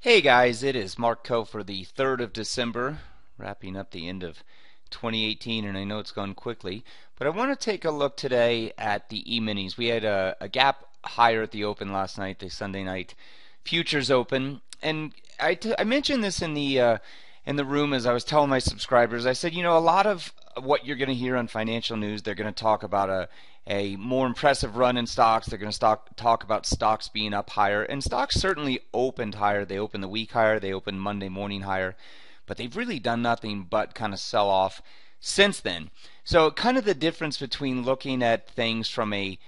Hey guys, it is Mark Coe for the 3rd of December, wrapping up the end of 2018, and I know it's gone quickly, but I want to take a look today at the E-minis. We had a gap higher at the open last night, the Sunday night futures open, and I mentioned this in the room as I was telling my subscribers. I said, a lot of what you're going to hear on financial news, they're going to talk about a more impressive run in stocks. They're going to talk about stocks being up higher, and stocks certainly opened higher. They opened the week higher. They opened Monday morning higher, but they've really done nothing but kind of sell off since then. So kind of the difference between looking at things from a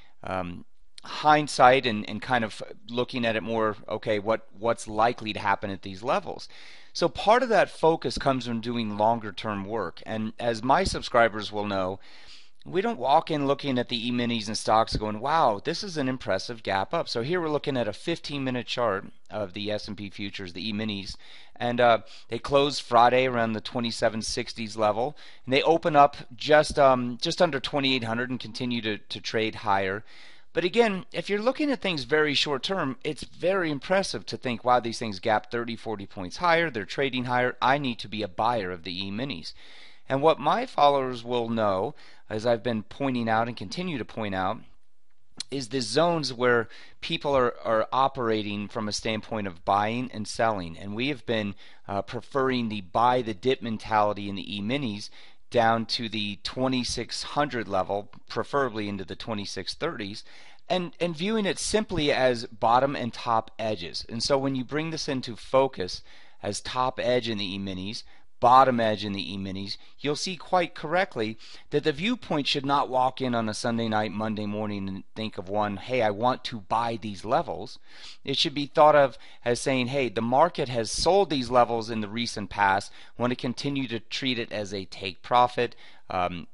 hindsight and kind of looking at it more, okay, what's likely to happen at these levels. So part of that focus comes from doing longer term work. And as my subscribers will know, we don't walk in looking at the E-minis and stocks going, wow, this is an impressive gap up. So here we're looking at a 15-minute chart of the S&P futures, the E-minis, and they closed Friday around the 2760s level, and they open up just under 2800 and continue to trade higher. But again, if you're looking at things very short term, it's very impressive to think, wow, these things gap 30, 40 points higher, they're trading higher, I need to be a buyer of the E-minis. And what my followers will know, as I've been pointing out and continue to point out, is the zones where people are operating from a standpoint of buying and selling. And we have been preferring the buy the dip mentality in the E-minis down to the 2600 level, preferably into the 2630s, and viewing it simply as bottom and top edges. And so when you bring this into focus as top edge in the E-minis, bottom edge in the E-minis, you'll see quite correctly that the viewpoint should not walk in on a Sunday night, Monday morning and think of one, hey, I want to buy these levels. It should be thought of as saying, hey, the market has sold these levels in the recent past. I want to continue to treat it as a take profit,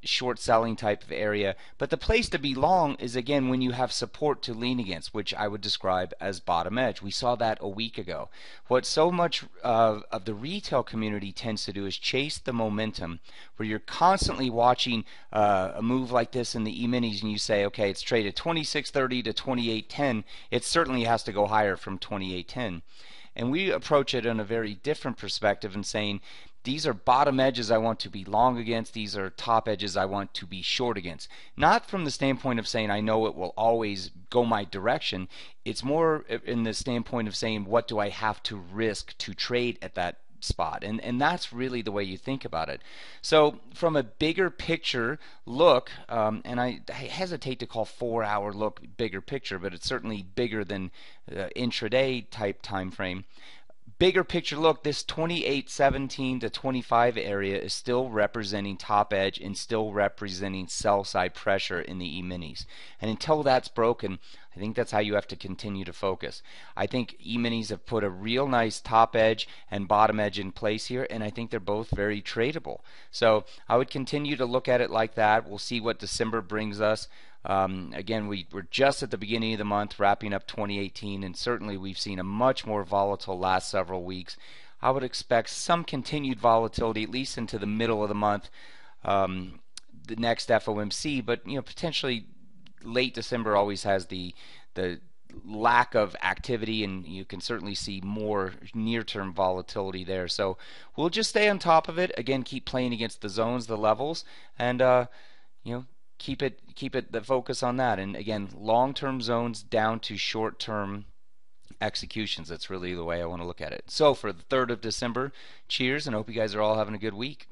short selling type of area. But the place to be long is, again, when you have support to lean against, which I would describe as bottom edge. We saw that a week ago. What so much of the retail community tends to do is chase the momentum, where you're constantly watching a move like this in the E-minis and you say, okay, it's traded 2630 to 2810. It certainly has to go higher from 2810. And we approach it in a very different perspective and saying, these are bottom edges I want to be long against. These are top edges I want to be short against. Not from the standpoint of saying I know it will always go my direction. It's more in the standpoint of saying, what do I have to risk to trade at that spot? And that's really the way you think about it. So from a bigger picture look, and I hesitate to call 4-hour look bigger picture, but it's certainly bigger than intraday type time frame. Bigger picture look, this 2817 to 25 area is still representing top edge and still representing sell side pressure in the E-minis. And until that's broken, I think that's how you have to continue to focus. I think E-minis have put a real nice top edge and bottom edge in place here, and I think they're both very tradable. So I would continue to look at it like that. We'll see what December brings us. Again, we're just at the beginning of the month, wrapping up 2018, and certainly we've seen a much more volatile last several weeks. I would expect some continued volatility at least into the middle of the month, the next FOMC, but potentially late December always has the lack of activity, and you can certainly see more near-term volatility there. So we'll just stay on top of it. Again, keep playing against the zones, the levels, and keep it the focus on that. And again, long-term zones down to short-term executions. That's really the way I want to look at it. So for the 3rd of December, cheers, and I hope you guys are all having a good week.